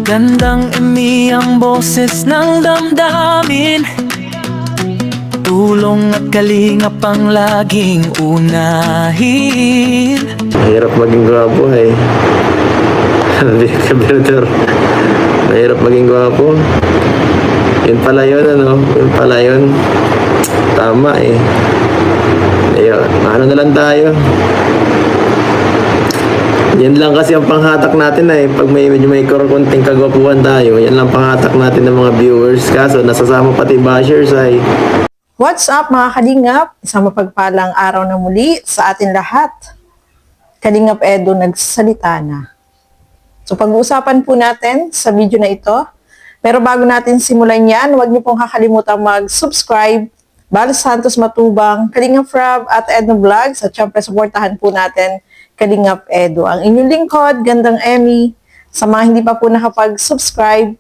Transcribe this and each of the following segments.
Gandang imi ang boses ng damdamin, tulong at kalingap ang laging unahin. Mahirap maging gwapo eh. Kabirator. Mahirap maging gwapo. Yun pala yun, ano? Yun pala yun. Tama eh. Ayun, ano na lang tayo. Yan lang kasi ang panghatak natin eh. Pag medyo may konting kagwapuhan tayo, yan lang panghatak natin ng mga viewers. Kaso nasasama pati bashers ay. What's up mga kalingap? Isang mapagpalang araw na muli sa atin lahat. Kalingap Edo nagsalita na. So pag-uusapan po natin sa video na ito. Pero bago natin simulan yan, huwag niyo pong kakalimutan mag-subscribe. Bal Santos Matubang, Kalingap Rob at Edno Vlogs. At syempre supportahan po natin Kalingap Edo. Ang inyong lingkod, Gandang Emmy. Sa mga hindi pa po nakapag-subscribe,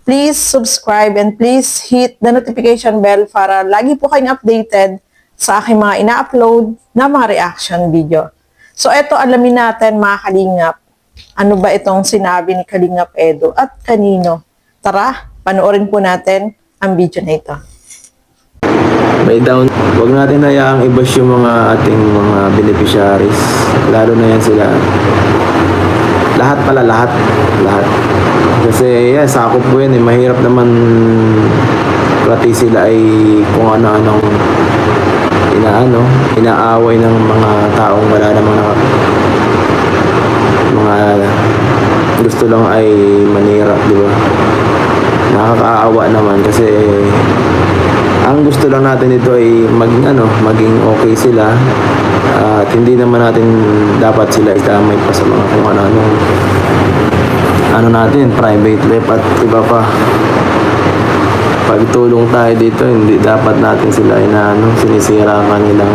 please subscribe and please hit the notification bell para lagi po kayong updated sa aking mga ina-upload na mga reaction video. So eto, alamin natin mga Kalingap, ano ba itong sinabi ni Kalingap Edo at kanino? Tara, panoorin po natin ang video na ito. May down. Huwag natin hayaang i-bash yung mga ating mga beneficiaries. Lalo na yan sila. Lahat pala, lahat. Kasi sakop po yan eh. Mahirap naman pati sila ay kung ano-anong inaaway ng mga taong wala namang mga gusto lang ay manira, di ba? Nakakaawa naman kasi ang gusto lang natin ito ay maging okay sila at hindi naman natin dapat sila idamay pa sa mga kung ano natin, private life at iba pa. Pagtulong tayo dito, hindi dapat natin sila sinisira ang kanilang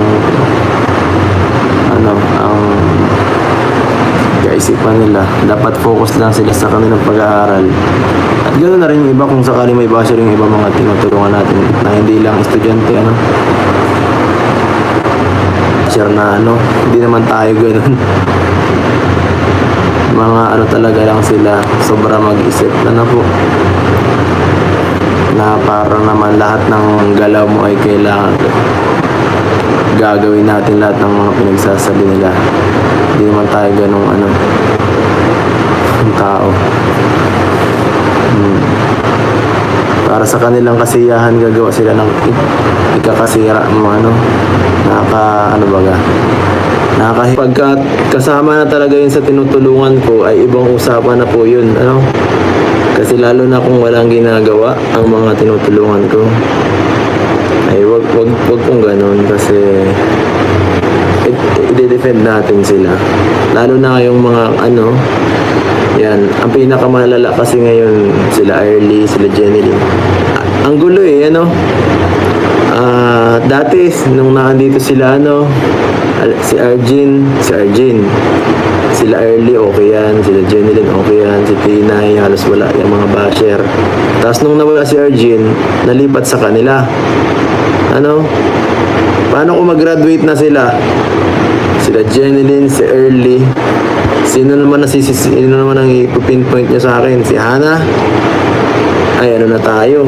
ang kaisipan nila. Dapat focus lang sila sa kanilang pag-aaral. At ganoon na rin yung iba kung sakali may basher yung iba mga tinutulungan natin na hindi lang estudyante share na hindi naman tayo ganoon. Mga talaga lang sila, sobra mag-isip na po. Na para naman lahat ng galaw mo ay kailangan gagawin natin lahat ng mga pinagsasabi nila. Hindi naman tayo ganong tao. Para sa kanilang kasiyahan gagawa sila ng ikakasira mo pagka kasama na talaga yun sa tinutulungan ko ay ibang usapan na po yun kasi lalo na kung walang ginagawa ang mga tinutulungan ko ay wag kong ganun kasi i-defend natin sila lalo na yung mga yan, ang pinakamalala kasi ngayon sila Early, sila Jenny. Ang gulo dati nung nakandito sila si Arjin, sila Early okay yan, sila Jenny okay yan, si Tinay halos wala yung mga basher. Tapos nung nawala si Arjin, nalipat sa kanila. Paano kung mag-graduate na sila? Sila Jenny, si Early. Sino naman ang ipinpoint niya sa akin? Si Hana? Ay, na tayo?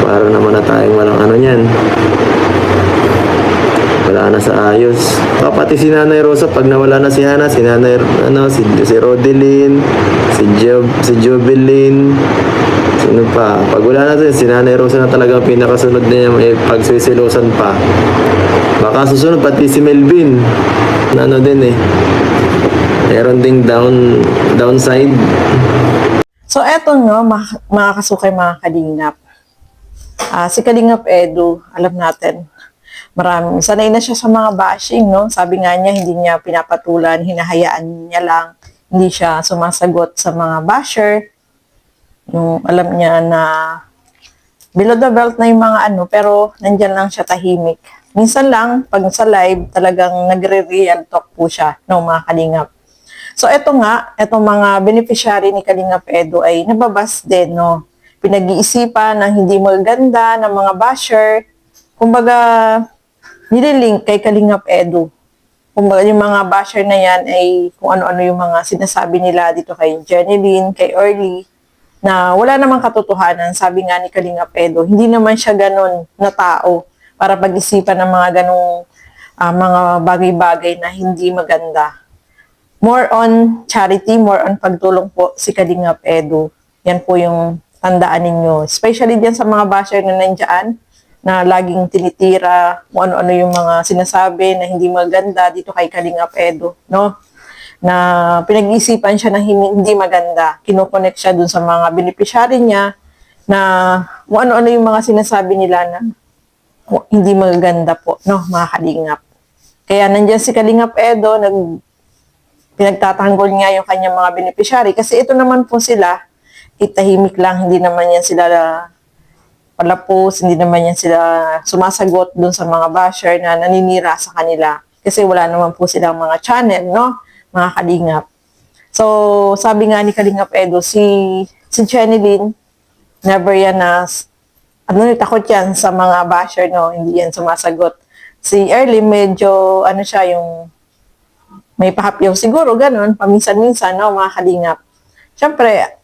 Para naman na tayong walang niyan. Wala na sa ayos. Pati si Nanay Rosa, pag nawala na si Hana, si Nanay, si Rodeline, si Jovelyn, sino pa? Pag wala na si Nanay Rosa na talaga pinakasunod niya, may pagsisilosan pa. Baka susunod pati si Melvin. Din eh. Meron ding downside. So eto mga kasukay, mga Kalingap. Si Kalingap Edo, alam natin, sanay na siya sa mga bashing, Sabi nga niya, hindi niya pinapatulan, hinahayaan niya lang, hindi siya sumasagot sa mga basher. Alam niya na below the belt na yung mga pero nandyan lang siya tahimik. Minsan lang, pag sa live, talagang nagre-real talk po siya, mga Kalingap. So, etong mga beneficiary ni Kalingap Edo ay nababas din, Pinag-iisipan ng hindi maganda ng mga basher. Kumbaga, nililink kay Kalingap Edo. yung mga basher na yan ay kung ano-ano yung mga sinasabi nila dito kay Jeneline, kay Early, na wala namang katotohanan. Sabi nga ni Kalingap Edo, hindi naman siya ganon na tao para pag-isipan ng mga ganong mga bagay-bagay na hindi maganda. More on charity, more on pagtulong po si Kalingap Edo. Yan po yung tandaan ninyo. Especially diyan sa mga basher na nandiyan, na laging tinitira kung ano-ano yung mga sinasabi na hindi maganda dito kay Kalingap Edo, no? Na pinag-iisipan siya na hindi maganda. Kino-connect siya dun sa mga beneficiary niya na kung ano-ano yung mga sinasabi nila na hindi maganda po, no, mga Kalingap. Kaya nandiyan si Kalingap Edo, pinagtatanggol niya yung kanyang mga beneficiary kasi ito naman po sila, itahimik lang, hindi naman yan sila palapos, hindi naman yan sila sumasagot dun sa mga basher na naninira sa kanila. Kasi wala naman po silang mga channel, no? Mga Kalingap. So, sabi nga ni Kalingap Edo, si Jeneline, never yan na, takot yan sa mga basher, no? Hindi yan sumasagot. Si Early, medyo, siya, yung may pahapyaw siguro, ganun, paminsan-minsan, no? Mga Kalingap. Siyempre,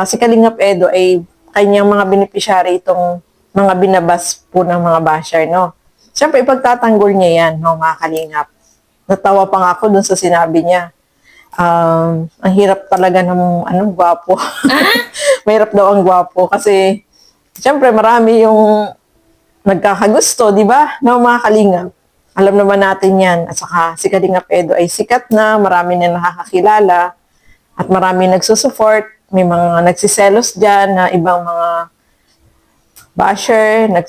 si Kalingap Edo ay kanyang mga beneficiary itong mga binabas po ng mga basher, no? Siyempre, ipagtatanggol niya yan, no, mga Kalingap. Natawa pa nga ako dun sa sinabi niya. Ang hirap talaga ng, gwapo. Mahirap daw ang gwapo kasi, siyempre, marami yung nagkakagusto, di ba? No, mga Kalingap. Alam naman natin yan. At saka, si Kalingap Edo ay sikat na, marami na nakakakilala, at marami nagsusupport. May mga nagsiselos dyan na ibang mga basher na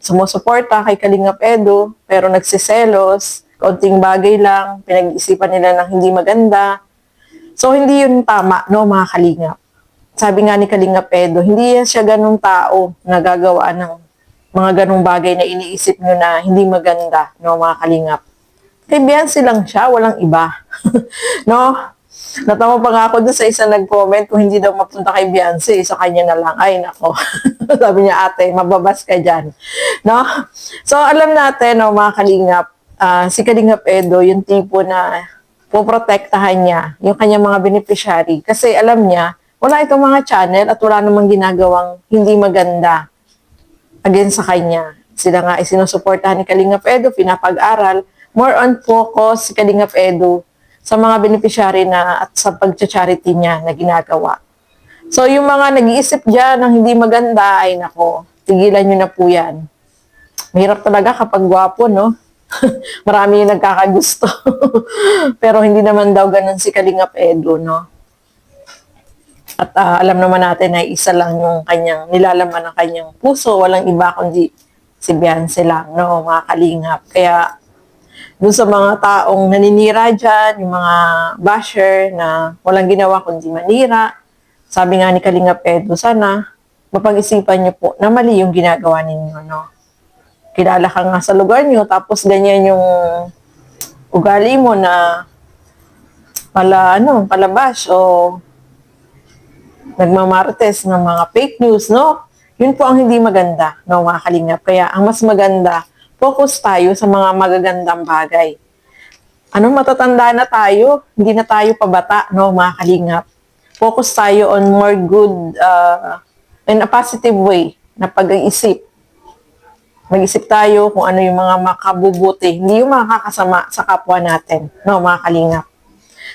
sumusuporta kay Kalingap Edo, pero nagsiselos, kaunting bagay lang, pinag-isipan nila ng hindi maganda. So, hindi yun tama, no, mga Kalingap. Sabi nga ni Kalingap Edo, hindi siya ganung tao na gagawa ng mga ganung bagay na iniisip nyo na hindi maganda, no, mga Kalingap. Kay Beyonce lang siya, walang iba. No? Natawa pa nga ako doon sa isa nag-comment kung hindi daw mapunta kay Beyonce, sa kanya na lang. Ay, nako. Sabi niya, ate, mababas ka dyan. No? So, alam natin, no, mga Kalingap, si Kalingap Edo, yung tipo na poprotektahan niya yung kanyang mga beneficiary. Kasi alam niya, wala itong mga channel at wala namang ginagawang hindi maganda against sa kanya. Sila nga ay sinusuportahan ni Kalingap Edo, pinapag-aral. More on focus si Kalingap Edo sa mga beneficiary na at sa pag-charity niya na ginagawa. So, yung mga nag-iisip dyan ng hindi maganda, ay nako, tigilan nyo na po yan. Mahirap talaga kapag gwapo, no? Marami yung nagkakagusto. Pero hindi naman daw ganun si Kalingap Edo, no? At alam naman natin na isa lang yung kanyang nilalaman ng kanyang puso, walang iba kundi si Beyonce lang, no? Mga Kalingap. Kaya, doon sa mga taong naninira dyan, yung mga basher na walang ginawa kundi manira, sabi nga ni Kalingap Edo, sana mapag-isipan niyo po na mali yung ginagawa ninyo, no? Kilala ka nga sa lugar niyo, tapos ganyan yung ugali mo na palabas o nagmamartes ng mga fake news, no? Yun po ang hindi maganda, no, mga Kalingap. Kaya ang mas maganda, focus tayo sa mga magagandang bagay. Matatanda na tayo, hindi na tayo pabata, no, mga Kalingap. Focus tayo on more good, in a positive way, na pag-iisip. Mag-isip tayo kung ano yung mga makabubuti, hindi yung makakasama sa kapwa natin, no, mga Kalingap.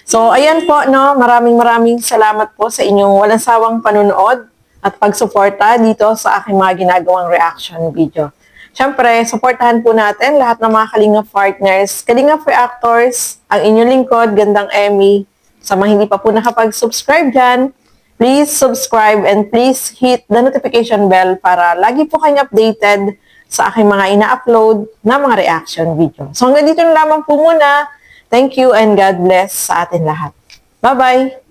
So, ayan po, no, maraming salamat po sa inyong walang sawang panunood at pagsuporta dito sa aking mga ginagawang reaction video. Siyempre, supportahan po natin lahat ng mga Kalingap partners, Kalingap Reactors, ang inyong lingkod, Gandang Emmy. Sa mga hindi pa po nakapag-subscribe dyan, please subscribe and please hit the notification bell para lagi po kayong updated sa aking mga ina-upload na mga reaction video. So hanggang dito na lamang po muna. Thank you and God bless sa atin lahat. Bye-bye!